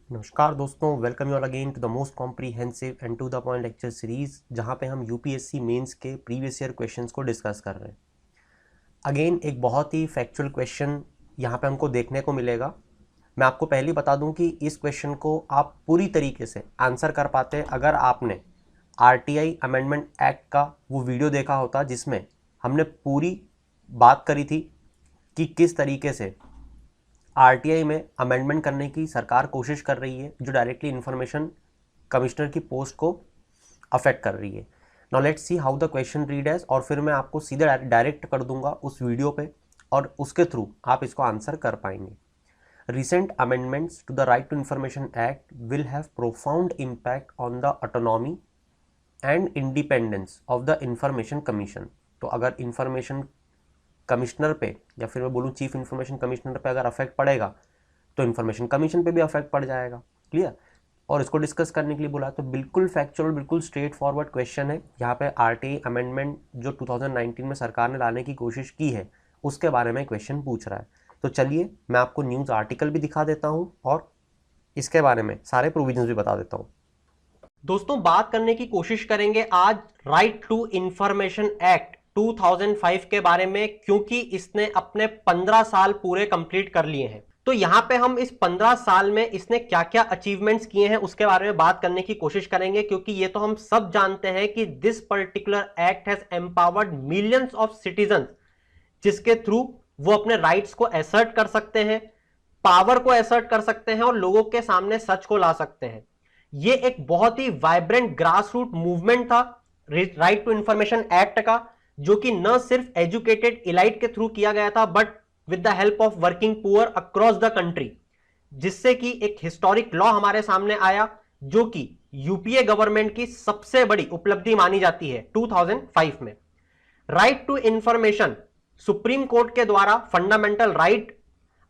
नमस्कार दोस्तों, welcome you all again to the most comprehensive and to the point lecture series, जहां पे हम यूपीएससी मेंस के प्रीवियस ईयर क्वेश्चंस को डिस्कस कर रहे हैं। अगेन एक बहुत ही फैक्चुअल क्वेश्चन यहां पे हमको देखने को मिलेगा। मैं आपको पहले ही बता दूं कि इस क्वेश्चन को आप पूरी तरीके से आंसर कर पाते हैं अगर आपने आरटीआई अमेंडमेंट एक्ट का वो वीडियो देखा होता, जिसमें हमने पूरी बात करी थी कि किस तरीके से आरटीआई में अमेंडमेंट करने की सरकार कोशिश कर रही है, जो डायरेक्टली इंफॉर्मेशन कमिश्नर की पोस्ट को अफेक्ट कर रही है। Now let's see how the question read as, और फिर मैं आपको सीधे डायरेक्ट कर दूंगा उस वीडियो पे और उसके थ्रू आप इसको आंसर कर पाएंगे। Recent amendments to the Right to Information Act will have profound impact on the autonomy and independence of the Information Commission। तो अगर इंफॉर्मेशन कमिश्नर पे या फिर मैं बोलूँ चीफ इंफॉर्मेशन कमिश्नर पे अगर अफेक्ट पड़ेगा तो इंफॉर्मेशन कमीशन पे भी अफेक्ट पड़ जाएगा। क्लियर? और इसको डिस्कस करने के लिए बोला तो बिल्कुल फैक्चुअल, बिल्कुल स्ट्रेट फॉरवर्ड क्वेश्चन है। यहाँ पे आरटीआई अमेंडमेंट जो 2019 में सरकार ने लाने की कोशिश की है उसके बारे में क्वेश्चन पूछ रहा है। तो चलिए मैं आपको न्यूज़ आर्टिकल भी दिखा देता हूँ और इसके बारे में सारे प्रोविजंस भी बता देता हूँ। दोस्तों, बात करने की कोशिश करेंगे आज राइट टू इंफॉर्मेशन एक्ट 2005 के बारे में, क्योंकि इसने अपने 15 साल पूरे कंप्लीट कर लिए हैं। तो यहां पे हम इस 15 साल में इसने क्या क्या अचीवमेंट्स किए हैं उसके बारे में बात करने की कोशिश करेंगे, क्योंकि ये तो हम सब जानते हैं कि this particular act has empowered millions of citizen, जिसके थ्रू वो अपने राइट्स को एसर्ट कर सकते हैं, पावर को एसर्ट कर सकते हैं और लोगों के सामने सच को ला सकते हैं। ये एक बहुत ही वाइब्रेंट ग्रास रूट मूवमेंट था राइट टू इंफॉर्मेशन एक्ट का, जो कि न सिर्फ एजुकेटेड इलाइट के थ्रू किया गया था but with the help of working poor across the country, जिससे कि एक हिस्टोरिक लॉ हमारे सामने आया, जो कि यूपीए गवर्नमेंट की सबसे बड़ी उपलब्धि मानी जाती है 2005 में। Right to information supreme court के द्वारा फंडामेंटल राइट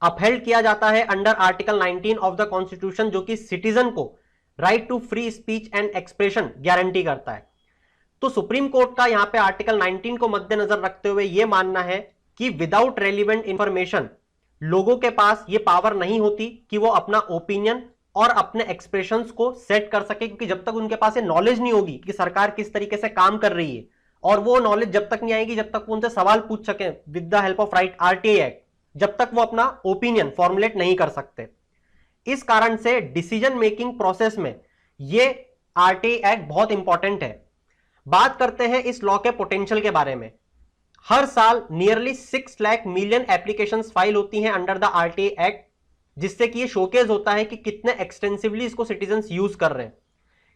अपहेल्ड किया जाता है under article 19 of the constitution, जो कि सिटीजन को right to free speech and expression guarantee करता है। तो सुप्रीम कोर्ट का यहां पे आर्टिकल 19 को मद्देनजर रखते हुए यह मानना है कि विदाउट रेलिवेंट इंफॉर्मेशन लोगों के पास यह पावर नहीं होती कि वो अपना ओपिनियन और अपने एक्सप्रेशंस को सेट कर सके, क्योंकि जब तक उनके पास ये नॉलेज नहीं होगी कि सरकार किस तरीके से काम कर रही है, और वो नॉलेज जब तक नहीं आएगी जब तक वो उनसे सवाल पूछ सके with the help of right RTI act, जब तक वो अपना ओपिनियन फॉर्मुलेट नहीं कर सकते। इस कारण से डिसीजन मेकिंग प्रोसेस में ये आरटीआई एक्ट बहुत इंपॉर्टेंट है। बात करते हैं इस लॉ के पोटेंशियल के बारे में। हर साल nearly 6 lakh million applications file होती हैं अंडर द आरटीआई एक्ट, जिससे कि ये शोकेस होता है कि कितने एक्सटेंसिवली इसको सिटीजंस यूज कर रहे हैं।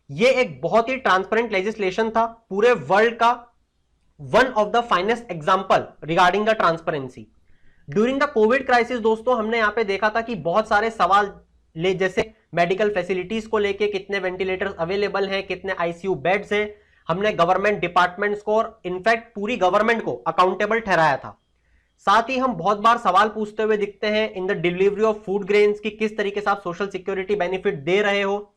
ये एक बहुत ही ट्रांसपेरेंट लेजिस्लेशन था, पूरे वर्ल्ड का one of the finest example regarding the transparency. During the Covid crisis दोस्तों, हमने यहां पे देखा था कि बहुत सारे सवाल ले, जैसे मेडिकल फैसिलिटीज को लेके कितने वेंटिलेटर्स अवेलेबल हैं, कितने आईसीयू बेड्स हैं, हमने गवर्नमेंट डिपार्टमेंट्स को और इनफैक्ट पूरी गवर्नमेंट को अकाउंटेबल ठहराया था। साथ ही हम बहुत बार सवाल पूछते हुए दिखते हैं in the delivery of food grains की किस तरीके से आप सोशल सिक्योरिटी बेनिफिट दे रहे हो,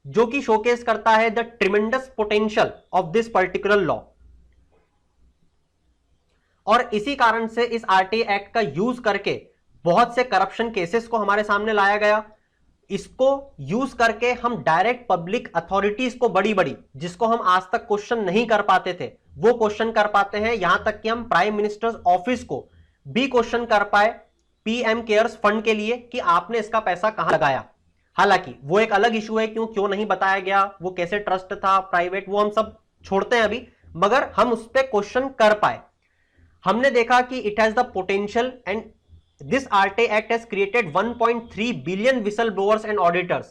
जो कि शोकेस करता है the tremendous potential of this particular law. और इसी कारण से इस आरटीआई एक्ट का यूज करके बहुत से करप्शन केसेस को हमारे सामने लाया गया। इसको यूज करके हम डायरेक्ट पब्लिक अथॉरिटीज को बड़ी बड़ी, जिसको हम आज तक क्वेश्चन नहीं कर पाते थे, वो क्वेश्चन कर पाते हैं। यहां तक कि हम प्राइम मिनिस्टर्स ऑफिस को भी क्वेश्चन कर पाए पीएम केयर्स फंड के लिए कि आपने इसका पैसा कहां लगाया। हालांकि वो एक अलग इशू है, क्यों नहीं बताया गया, वो कैसे ट्रस्ट था, प्राइवेट, वो हम सब छोड़ते हैं अभी, मगर हम उस पर क्वेश्चन कर पाए। हमने देखा कि it has the potential and this RTI act has created 1.3 billion whistle blowers and auditors,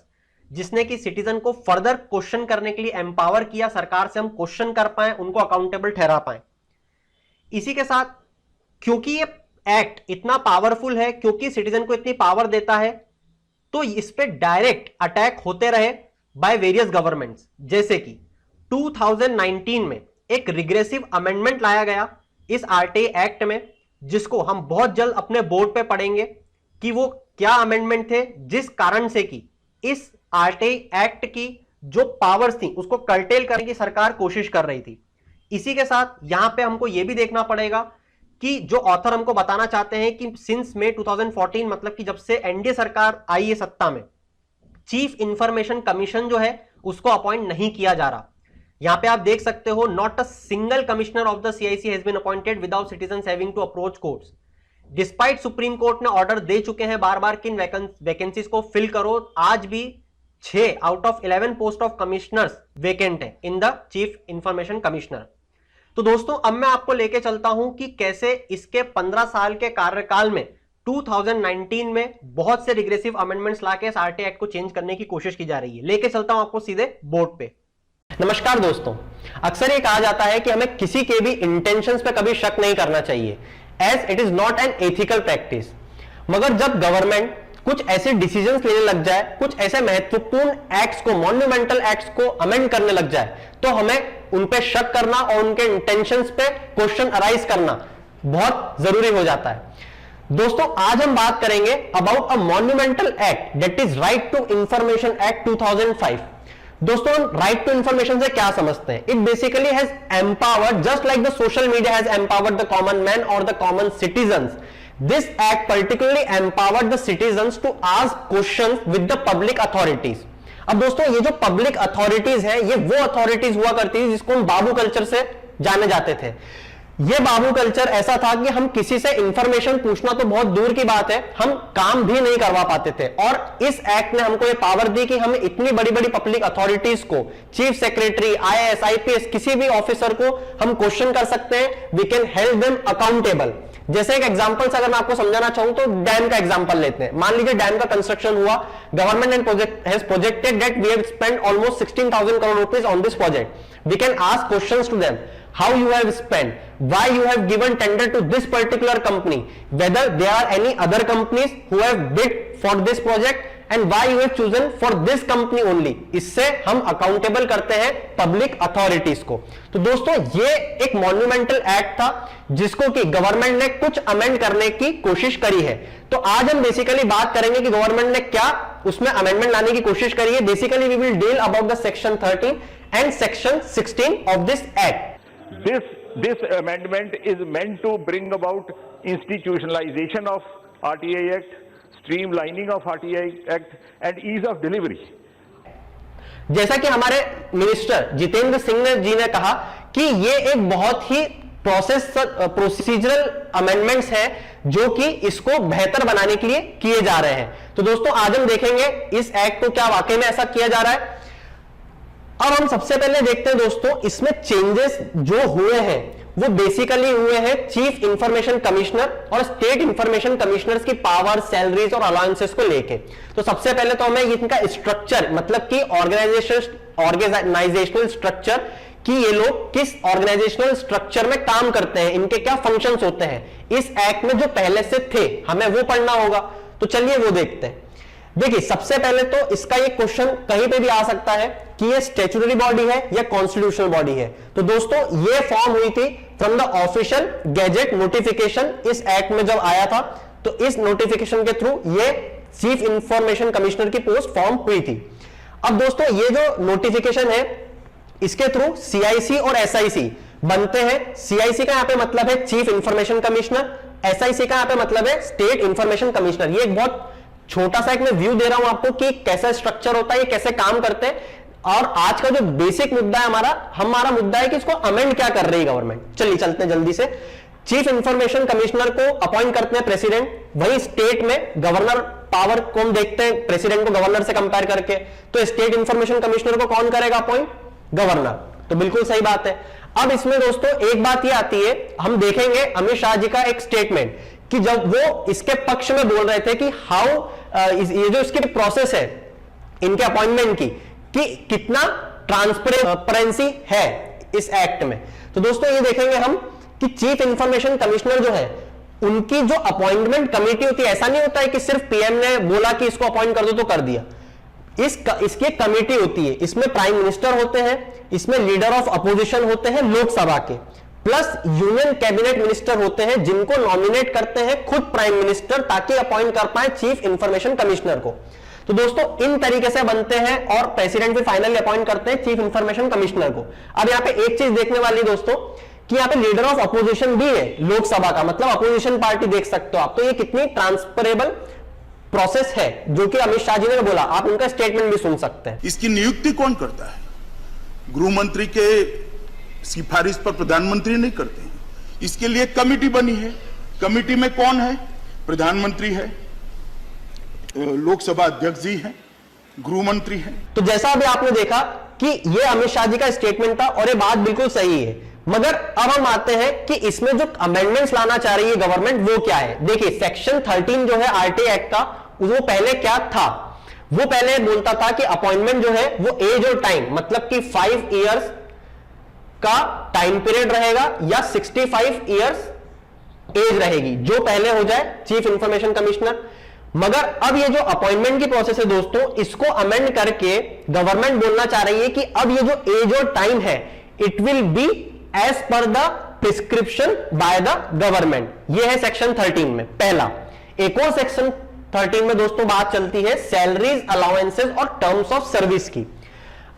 जिसने कि सिटीजन को फर्दर क्वेश्चन करने के लिए एम्पावर किया, सरकार से हम क्वेश्चन कर पाए, उनको अकाउंटेबल ठहरा पाए। इसी के साथ क्योंकि ये एक्ट इतना पावरफुल है, क्योंकि सिटीजन को इतनी पावर देता है, तो इस पे डायरेक्ट अटैक होते रहे बाय वेरियस गवर्नमेंट्स। जैसे कि 2019 में एक रिग्रेसिव अमेंडमेंट लाया गया इस आरटीआई एक्ट में, जिसको हम बहुत जल्द अपने बोर्ड पे पढ़ेंगे कि वो क्या अमेंडमेंट थे, जिस कारण से कि इस आरटीआई एक्ट की जो पावर्स थी उसको कर्टेल करने की सरकार कोशिश कर रही थी। इसी के साथ यहां पे हमको यह भी देखना पड़ेगा कि जो ऑथर हमको बताना चाहते हैं कि सिंस मई 2014, मतलब कि जब से एनडीए सरकार आई है सत्ता में, चीफ इंफॉर्मेशन कमीशन जो है उसको अपॉइंट नहीं किया जा रहा। यहां पे आप देख सकते हो, not a single commissioner of the CIC has been appointed without citizens having to approach courts. Despite supreme court ने ऑर्डर दे चुके हैं बार बार कि इन वैकेंसीज को फिल करो, आज भी 6 out of 11 post of commissioners vacant है in the chief information commissioner. तो दोस्तों अब मैं आपको लेके चलता हूं कि कैसे इसके 15 साल के कार्यकाल में 2019 में बहुत से रिग्रेसिव अमेंडमेंट्स लाके इस आरटीआई एक्ट को चेंज करने की कोशिश की जा रही है। लेके चलता हूं आपको सीधे बोर्ड पे। नमस्कार दोस्तों, अक्सर ये कहा जाता है कि हमें किसी के भी इंटेंशंस पे कभी शक नहीं करना चाहिए, as it is not an ethical practice. मगर जब गवर्नमेंट कुछ ऐसे डिसीजंस लेने लग जाए, कुछ ऐसे महत्वपूर्ण एक्ट्स को, मॉन्यूमेंटल एक्ट्स को अमेंड करने लग जाए, तो हमें उन पे शक करना और उनके इंटेंशंस पे क्वेश्चन अराइज करना बहुत जरूरी हो जाता है। दोस्तों आज हम बात करेंगे about a monumental act that is right to information act 2005। दोस्तों राइट टू इंफॉर्मेशन से क्या समझते हैं? It basically has empowered, just like the social media has empowered the common man और the common citizens, this act particularly empowered the citizens to ask questions with the public authorities। अब दोस्तों ये जो public authorities हैं, ये वो authorities हुआ करती थी जिसको हम बाबू कल्चर से जाने जाते थे। ये बाबू कल्चर ऐसा था कि हम किसी से इंफॉर्मेशन पूछना तो बहुत दूर की बात है, हम काम भी नहीं करवा पाते थे। और इस एक्ट ने हमको ये पावर दी कि हम इतनी बड़ी बड़ी पब्लिक अथॉरिटीज को, चीफ सेक्रेटरी, आईएएस, आईपीएस, किसी भी ऑफिसर को हम क्वेश्चन कर सकते हैं। We can help them accountable. जैसे एक एग्जांपल से अगर मैं आपको समझाना चाहूं तो डैम का एग्जांपल लेते हैं। मान लीजिए डैम का कंस्ट्रक्शन हुआ, government has projected that we have spent almost 16,000 crore rupees on this project. We can ask questions to them, how you have spent, why you have given tender to this particular company, whether there are any other companies who have bid for this project and why you have chosen for this company only। इससे हम accountable करते हैं public authorities को। तो दोस्तों ये एक monumental act था जिसको कि गवर्नमेंट ने कुछ अमेंड करने की कोशिश करी है। तो आज हम बेसिकली बात करेंगे कि गवर्नमेंट ने क्या उसमें अमेंडमेंट लाने की कोशिश करी है। Basically we will deal about the section 13 and section 16 of this act. This amendment is meant to bring about institutionalization of RTI Act, streamlining of RTI Act and ease of delivery। जैसा कि हमारे minister Jitendra Singh ji ने कहा कि ये एक बहुत ही procedural amendments हैं जो कि इसको बेहतर बनाने के लिए किए जा रहे हैं। तो दोस्तों आज हम देखेंगे इस एक्ट को क्या वाकई में ऐसा किया जा रहा है। अब हम सबसे पहले देखते हैं दोस्तों इसमें चेंजेस जो हुए हैं वो बेसिकली हुए हैं चीफ इंफॉर्मेशन कमिश्नर और स्टेट इंफॉर्मेशन कमिश्नर्स की पावर, सैलरीज और अलाउंसेस को लेके। तो सबसे पहले तो हमें इनका स्ट्रक्चर, मतलब कि ऑर्गेनाइजेशनल स्ट्रक्चर, कि ये लोग किस ऑर्गेनाइजेशनल स्ट्रक्चर में काम करते हैं, इनके क्या फंक्शंस होते हैं, इस एक्ट में जो पहले से थे हमें वो पढ़ना होगा। तो चलिए वो देखते हैं। देखिए सबसे पहले तो इसका ये क्वेश्चन कहीं पे भी आ सकता है कि ये स्टैट्यूटरी बॉडी है या कॉन्स्टिट्यूशनल बॉडी है। तो दोस्तों ये फॉर्म हुई थी from the official gazette notification. इस एक्ट में जब आया था तो इस नोटिफिकेशन के थ्रू ये चीफ इंफॉर्मेशन कमिश्नर की पोस्ट फॉर्म हुई थी। अब दोस्तों ये जो नोटिफिकेशन है इसके थ्रू सीआईसी और एसआईसी बनते हैं। सीआईसी का यहां पे मतलब है चीफ इंफॉर्मेशन कमिश्नर, एसआईसी का यहां पे मतलब है स्टेट इंफॉर्मेशन कमिश्नर। ये एक बहुत छोटा सा एक मैं व्यू दे रहा हूं आपको कि कैसा स्ट्रक्चर होता है, ये कैसे काम करते हैं। और आज का जो बेसिक मुद्दा है हमारा मुद्दा है कि इसको अमेंड क्या कर रही है गवर्नमेंट। चलिए चलते हैं जल्दी से। चीफ इंफॉर्मेशन कमिश्नर को अपॉइंट करते हैं प्रेसिडेंट। वही स्टेट में गवर्नर पावर को हम देखते हैं प्रेसिडेंट को गवर्नर से कंपेयर करके। तो स्टेट इंफॉर्मेशन कमिश्नर को कौन करेगा अपॉइंट? गवर्नर। तो बिल्कुल सही बात है। अब इसमें दोस्तों एक बात ये आती है, हम देखेंगे अमित शाह जी का एक स्टेटमेंट कि जब वो इसके पक्ष में बोल रहे थे कि ये जो इसकी प्रोसेस है इनके अपॉइंटमेंट की, कि कितना ट्रांसपेरेंसी है इस एक्ट में। तो दोस्तों ये देखेंगे हम कि चीफ इंफॉर्मेशन कमिश्नर जो है उनकी जो अपॉइंटमेंट कमेटी होती है, ऐसा नहीं होता है कि सिर्फ पीएम ने बोला कि इसको अपॉइंट कर दो तो कर दिया। इसकी एक कमेटी होती है, इसमें प्राइम मिनिस्टर होते हैं, इसमें लीडर ऑफ अपोजिशन होते हैं लोकसभा के, प्लस यूनियन कैबिनेट मिनिस्टर होते हैं जिनको नॉमिनेट करते हैं खुद प्राइम मिनिस्टर ताकि अपॉइंट कर पाए चीफ इंफॉर्मेशन कमिश्नर को। तो दोस्तों इन तरीके से बनते हैं और प्रेसिडेंट भी फाइनली अपॉइंट करते हैं चीफ इंफॉर्मेशन कमिश्नर को। अब यहां पे एक चीज देखने वाली दोस्तों कि यहां पे लीडर ऑफ अपोजिशन भी है लोकसभा का, मतलब अपोजिशन पार्टी देख सकते हो आप। तो ये कितनी ट्रांसफरेबल प्रोसेस है जो कि अमित शाह जी ने बोला, आप उनका स्टेटमेंट भी सुन सकते हैं। इसकी नियुक्ति कौन करता है? गृह मंत्री के सिफारिश पर प्रधानमंत्री नहीं करते हैं। इसके लिए कमेटी बनी है। कमेटी में कौन है? प्रधानमंत्री है, लोकसभा अध्यक्ष जी हैं, गृह मंत्री हैं। तो जैसा अभी आपने देखा कि ये अमित शाह जी का स्टेटमेंट था और ये बात बिल्कुल सही है, मगर अब हम आते हैं कि इसमें जो अमेंडमेंट्स लाना चाह रही है गवर्नमेंट वो क्या है। देखिए सेक्शन 13 जो है आरटीआई एक्ट का, वो पहले क्या था? वो पहले बोलता था कि अपॉइंटमेंट जो है वो एज और टाइम, मतलब कि 5 इयर्स का टाइम पीरियड रहेगा या 65 इयर्स एज रहेगी, जो पहले हो जाए चीफ इंफॉर्मेशन कमिश्नर। मगर अब ये जो अपॉइंटमेंट की प्रोसेस है दोस्तों, इसको अमेंड करके गवर्नमेंट बोलना चाह रही है कि अब ये जो एज और टाइम है it will be as per the prescription by the government. ये है सेक्शन 13 में पहला। एक और सेक्शन 13 में दोस्तों बात चलती है सैलरीज, अलाउंसेस और टर्म्स ऑफ सर्विस की।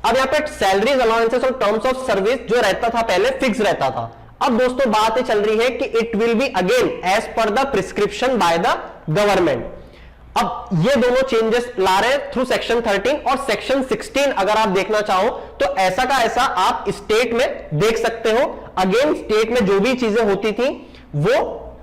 अब यहां पे सैलरीज, अलाउंसेस और टर्म्स ऑफ सर्विस जो रहता था पहले फिक्स रहता था, अब दोस्तों बात चल रही है कि it will be again as per the prescription by the government. अब ये दोनों चेंजेस ला रहे हैं थ्रू सेक्शन 13 और सेक्शन 16। अगर आप देखना चाहो तो ऐसा का ऐसा आप स्टेट में देख सकते हो। अगेन स्टेट में जो भी चीजें होती थी वो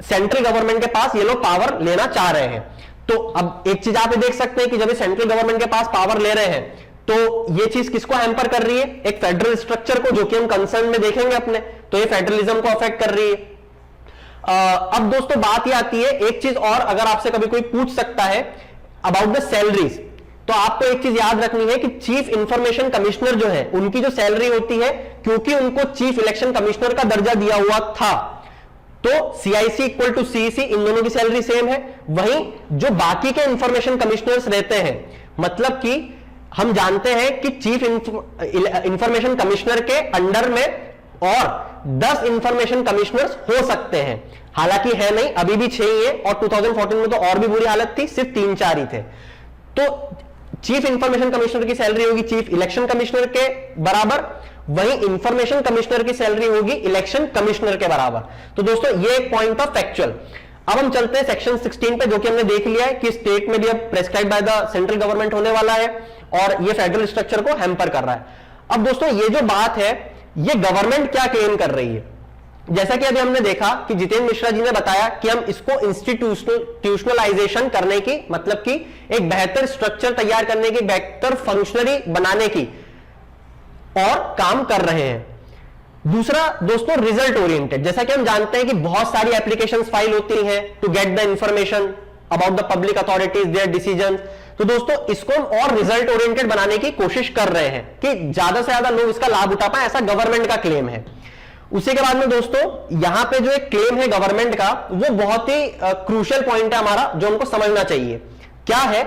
सेंट्रल गवर्नमेंट के पास ये लोग पावर लेना चाह रहे हैं। तो अब एक चीज आप देख सकते हैं कि जब सेंट्रल गवर्नमेंट के पास पावर ले रहे हैं तो ये चीज किसको हैम्पर कर रही है? एक फेडरल स्ट्रक्चर को, जो कि हम कंसर्न में देखेंगे अपने, तो ये फेडरलिज्म को अफेक्ट कर रही है। अब दोस्तों बात ये आती है एक चीज और, अगर आपसे कभी कोई पूछ सकता है अबाउट द सैलरीज, तो आपको एक चीज याद रखनी है कि चीफ इंफॉर्मेशन कमिश्नर जो है उनकी जो सैलरी होती है, क्योंकि उनको चीफ इलेक्शन कमिश्नर का दर्जा दिया हुआ था, तो CIC इक्वल टू CEC, इन दोनों की सैलरी सेम है। वहीं जो बाकी के इंफॉर्मेशन कमिश्नर्स रहते हैं, मतलब कि हम जानते हैं कि चीफ इंफॉर्मेशन कमिश्नर के अंडर में और 10 इंफॉर्मेशन कमिश्नर्स हो सकते हैं, हालांकि है नहीं, अभी भी 6 ही है, और 2014 में तो और भी बुरी हालत थी, सिर्फ 3-4 ही थे। तो चीफ इंफॉर्मेशन कमिश्नर की सैलरी होगी चीफ इलेक्शन कमिश्नर के बराबर, वहीं इंफॉर्मेशन कमिश्नर की सैलरी होगी इलेक्शन कमिश्नर के बराबर। तो दोस्तों ये एक पॉइंट ऑफ फैक्चुअल। अब हम चलते हैं सेक्शन 16 पे, जो कि हमने देख लिया है कि स्टेट में भी अब prescribe by the central government होने वाला है और ये फेडरल स्ट्रक्चर को हैम्पर कर रहा है। अब दोस्तों ये जो बात है, ये गवर्नमेंट क्या क्लेम कर रही है? जैसा कि अभी हमने देखा कि जितेंद्र मिश्रा जी ने बताया कि हम इसको इंस्टीट्यूशनलाइजेशन करने की, मतलब कि एक बेहतर स्ट्रक्चर तैयार करने की, बेहतर फंक्शनरी बनाने की और काम कर रहे हैं। दूसरा दोस्तों रिजल्ट ओरिएंटेड, जैसा कि हम जानते हैं कि बहुत सारी एप्लीकेशंस फाइल होती हैं to get the information about the public authorities, their decision. तो दोस्तों इसको हम और रिजल्ट ओरिएंटेड बनाने की कोशिश कर रहे हैं कि ज्यादा से ज्यादा लोग इसका लाभ उठा पाए, ऐसा गवर्नमेंट का क्लेम है। उसी के बाद में दोस्तों यहां पे जो एक क्लेम है गवर्नमेंट का, वो बहुत ही क्रूशियल पॉइंट है हमारा, जो हमको समझना चाहिए। क्या है?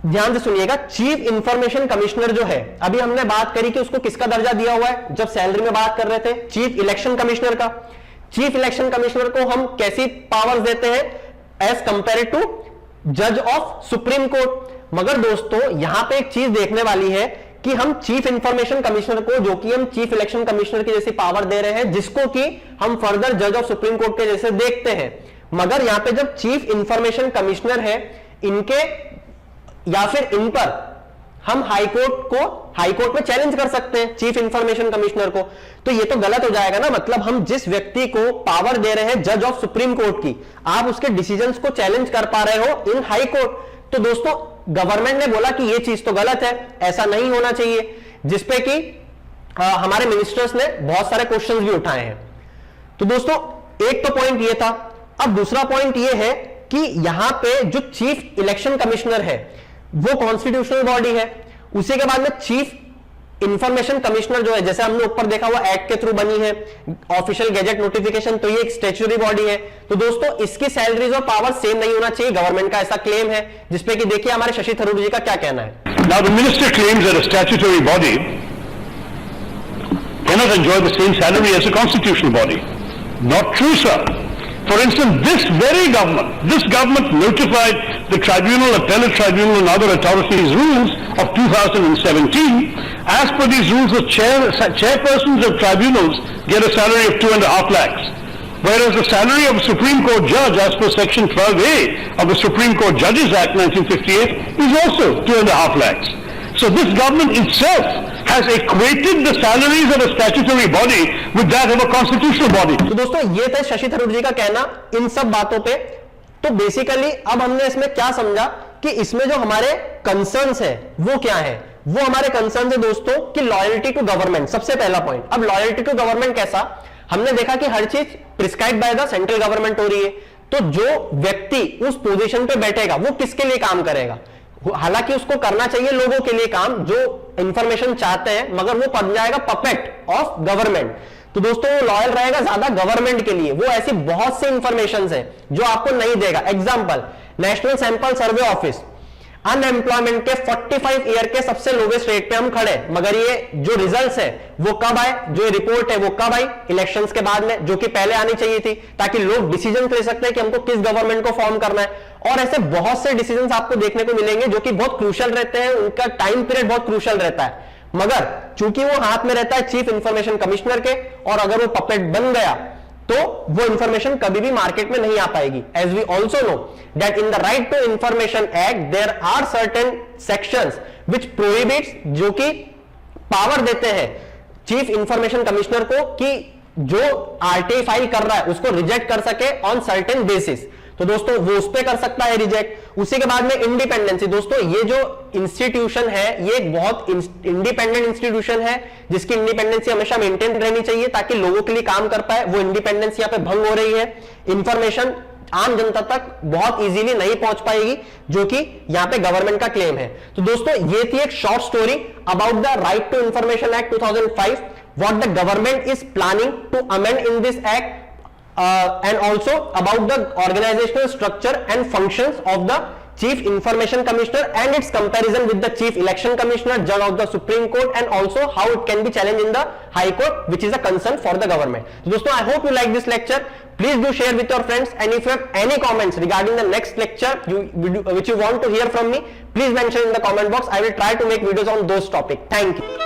ध्यान से सुनिएगा। चीफ इंफॉर्मेशन कमिश्नर जो है, अभी हमने बात करी कि उसको किसका दर्जा दिया हुआ है जब सैलरी में बात कर रहे थे, चीफ इलेक्शन कमिश्नर का। चीफ इलेक्शन कमिश्नर को हम कैसी पावर्स देते हैं एज कंपेयर टू जज ऑफ सुप्रीम कोर्ट। मगर दोस्तों यहां पे एक चीज देखने वाली है कि हम चीफ इंफॉर्मेशन कमिश्नर को, जो कि हम चीफ इलेक्शन कमिश्नर की जैसी पावर दे रहे हैं, जिसको कि हम फर्दर जज ऑफ सुप्रीम कोर्ट के जैसे देखते हैं। मगर यहां पे जब चीफ इंफॉर्मेशन कमिश्नर है, इनके या फिर इन पर हम हाईकोर्ट में चैलेंज कर सकते हैं चीफ इंफॉर्मेशन कमिश्नर को, तो ये तो गलत हो जाएगा ना। मतलब हम जिस व्यक्ति को पावर दे रहे हैं जज ऑफ सुप्रीम कोर्ट की, आप उसके डिसीजंस को चैलेंज कर पा रहे हो इन हाई कोर्ट। तो दोस्तों गवर्नमेंट ने बोला कि ये चीज तो गलत है, ऐसा नहीं होना चाहिए, जिसपे कि हमारे मिनिस्टर्स ने बहुत सारे क्वेश्चंस भी उठाए हैं। तो दोस्तों एक तो पॉइंट ये था। अब दूसरा पॉइंट ये है कि यहां पे जो चीफ इलेक्शन कमिश्नर है वो कॉन्स्टिट्यूशनल बॉडी है। उसी के बाद में चीफ इंफॉर्मेशन कमिश्नर जो है, जैसे हमने ऊपर देखा हुआ एक्ट के थ्रू बनी है, ऑफिशियल गैजेट नोटिफिकेशन, तो ये एक स्टैट्यूटरी बॉडी है। तो दोस्तों इसकी सैलरीज और पावर सेम नहीं होना चाहिए, गवर्नमेंट का ऐसा क्लेम है, जिसपे कि देखिए हमारे शशि थरूर जी का क्या कहना है। Now the minister claims that a statutory body cannot enjoy the same salary as a constitutional body. Not true, sir. For instance, this government notified the tribunal, appellate tribunal and other authorities rules of 2017. As per these rules, the chairpersons of tribunals get a salary of 2.5 lakhs. whereas the salary of a Supreme Court judge, as per Section 12A of the Supreme Court Judges Act 1958, is also 2.5 lakhs. So this government itself has equated the salaries of a statutory body with that of a constitutional body. तो दोस्तों ये थे शशि थरूर जी का कहना इन सब बातों पे। तो बेसिकली अब हमने इसमें क्या समझा कि इसमें जो हमारे कंसर्न्स है वो क्या है। वो हमारे कंसर्न्स है दोस्तों कि लॉयल्टी टू गवर्नमेंट, सबसे पहला पॉइंट। अब लॉयल्टी टू गवर्नमेंट कैसा, हमने देखा कि हर चीज prescribe by the central government हो रही है, तो जो व्यक्ति उस पोजीशन पे बैठेगा वो किसके लिए काम करेगा। हालांकि उसको करना चाहिए लोगों के लिए काम जो इंफॉर्मेशन चाहते हैं, मगर वो बन जाएगा पपेट ऑफ गवर्नमेंट। तो दोस्तों वो लॉयल रहेगा ज्यादा गवर्नमेंट के लिए। वो ऐसी बहुत सी इंफॉर्मेशन है जो आपको नहीं देगा। Example, national sample survey office, unemployment के 45 ईयर के सबसे लोवेस्ट रेट पे हम खड़े, मगर ये जो रिजल्ट्स है वो कब आए, जो रिपोर्ट है वो कब आई, इलेक्शंस के बाद में, जो कि पहले आनी चाहिए थी ताकि लोग डिसीजन ले सकते हैं कि हमको किस गवर्नमेंट को फॉर्म करना है। और ऐसे बहुत से डिसीजंस आपको देखने को मिलेंगे जो कि बहुत क्रूशियल रहते हैं, उनका टाइम पीरियड बहुत क्रूशियल रहता है, मगर चूंकि वो हाथ में रहता है चीफ इंफॉर्मेशन कमिश्नर के, और अगर वो पपेट बन गया तो वो इंफॉर्मेशन कभी भी मार्केट में नहीं आ पाएगी। As we also know that in the right to information act there are certain sections which prohibits, जो कि पावर देते हैं चीफ इंफॉर्मेशन कमिश्नर को कि जो आरटीआई फाइल कर रहा है उसको रिजेक्ट कर सके ऑन सर्टेन बेसिस। तो दोस्तों वो उस पे कर सकता है रिजेक्ट। उसी के बाद में इंडिपेंडेंसी, दोस्तों ये जो इंस्टीट्यूशन है ये एक बहुत इंडिपेंडेंट इंस्टीट्यूशन है जिसकी इंडिपेंडेंसी हमेशा मेंटेन रहनी चाहिए ताकि लोगों के लिए काम कर पाए। वो इंडिपेंडेंस यहाँ पे भंग हो रही है, इंफॉर्मेशन आम जनता तक बहुत इजीली नहीं पहुंच पाएगी, जो कि यहां पे गवर्नमेंट का क्लेम है। तो दोस्तों ये थी एक short story about the right to information act 2005, what the government is planning to amend in this act, and also about the organizational structure and functions of the Chief Information Commissioner and its comparison with the Chief Election Commissioner, Judge of the Supreme Court, and also how it can be challenged in the High Court, which is a concern for the government. So दोस्तों, I hope you like this lecture. Please do share with your friends, and if you have any comments regarding the next lecture which you want to hear from me, please mention in the comment box. I will try to make videos on those topics. Thank you.